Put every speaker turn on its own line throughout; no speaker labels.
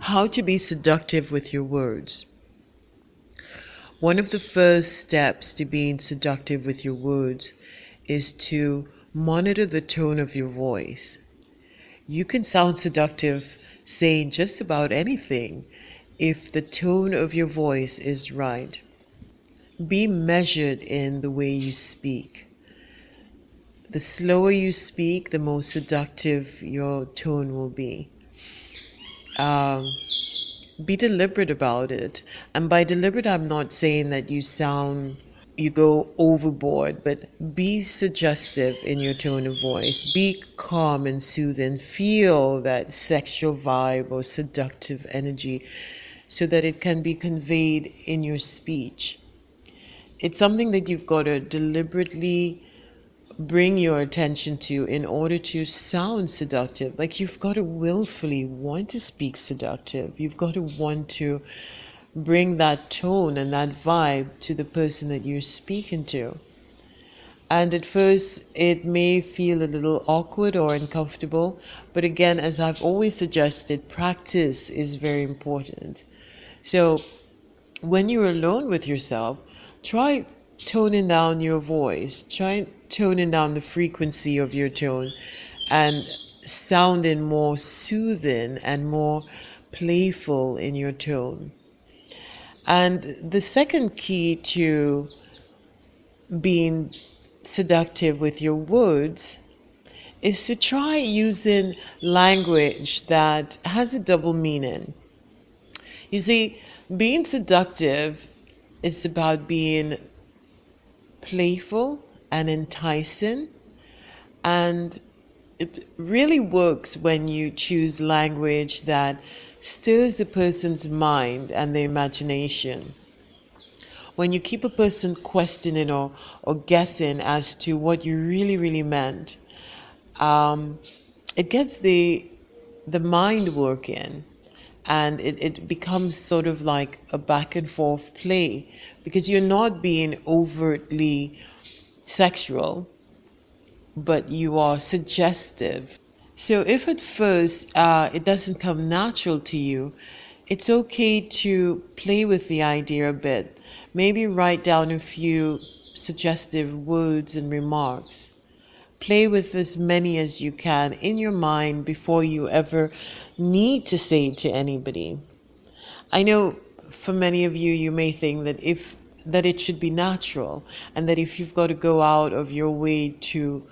How to be seductive with your words. One of the first steps to being seductive with your words is to monitor the tone of your voice. You can sound seductive saying just about anything if the tone of your voice is right. Be measured in the way you speak. The slower you speak, the more seductive your tone will be. Be deliberate about it. And by deliberate, I'm not saying that you go overboard, but be suggestive in your tone of voice. Be calm and soothing. Feel that sexual vibe or seductive energy so that it can be conveyed in your speech. It's something that you've got to deliberately bring your attention to in order to sound seductive. Like, you've got to willfully want to speak seductive. You've got to want to bring that tone and that vibe to the person that you're speaking to. And at first, it may feel a little awkward or uncomfortable. But again, as I've always suggested, practice is very important. So when you're alone with yourself, try toning down your voice. Try toning down the frequency of your tone and sounding more soothing and more playful in your tone. And the second key to being seductive with your words is to try using language that has a double meaning. You see, being seductive is about being playful and enticing, and it really works when you choose language that stirs a person's mind and their imagination. When you keep a person questioning or guessing as to what you really meant, it gets the mind working, and it becomes sort of like a back and forth play because you're not being overtly sexual, but you are suggestive. So if at first it doesn't come natural to you, it's okay to play with the idea a bit. Maybe write down a few suggestive words and remarks. Play with as many as you can in your mind before you ever need to say it to anybody. I know for many of you, you may think that it should be natural, and that if you've got to go out of your way to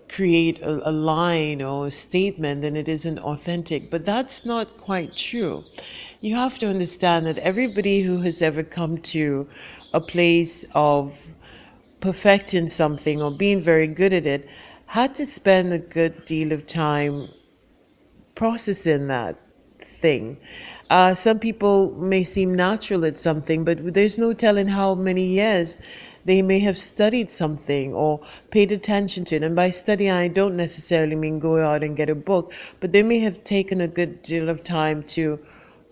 create a line or a statement, then it isn't authentic. But that's not quite true. You have to understand that everybody who has ever come to a place of perfecting something or being very good at it had to spend a good deal of time processing that thing. Some people may seem natural at something, but there's no telling how many years they may have studied something or paid attention to it. And by studying, I don't necessarily mean go out and get a book, but they may have taken a good deal of time to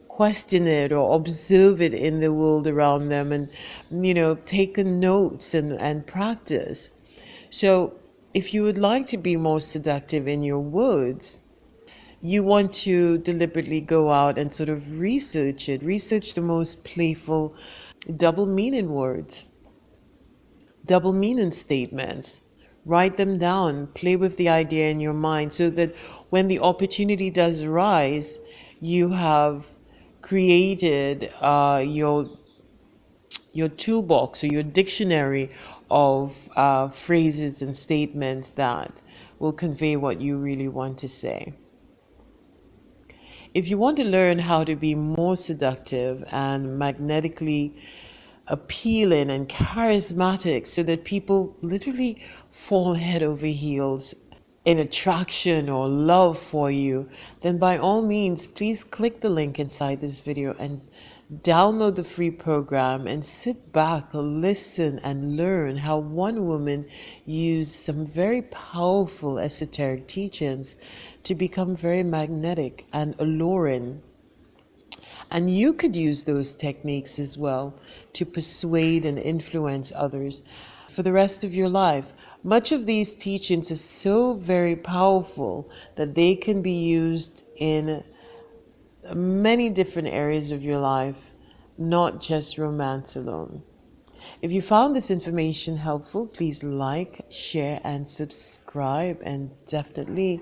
question it or observe it in the world around them, and taken notes and practice. So if you would like to be more seductive in your words, you want to deliberately go out and sort of research the most playful double meaning words, double meaning statements. Write them down, play with the idea in your mind so that when the opportunity does arise, you have created your toolbox or your dictionary of phrases and statements that will convey what you really want to say. If you want to learn how to be more seductive and magnetically appealing and charismatic so that people literally fall head over heels in attraction or love for you, then by all means, please click the link inside this video and download the free program and sit back, listen, and learn how one woman used some very powerful esoteric teachings to become very magnetic and alluring. And you could use those techniques as well to persuade and influence others for the rest of your life. Much of these teachings are so very powerful that they can be used in many different areas of your life, not just romance alone. If you found this information helpful, please like, share, and subscribe, and definitely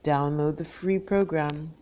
download the free program.